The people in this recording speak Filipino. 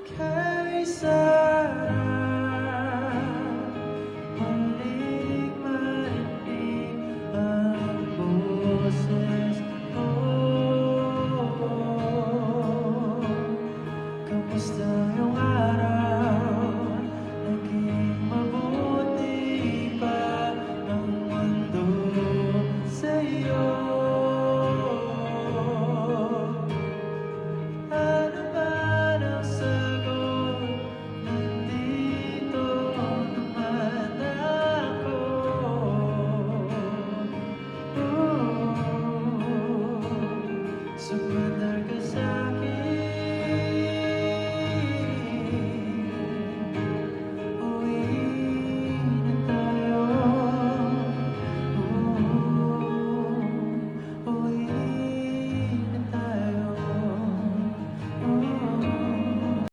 kay Sarah. Muling marinig ang boses mo. Kamusta yung araw?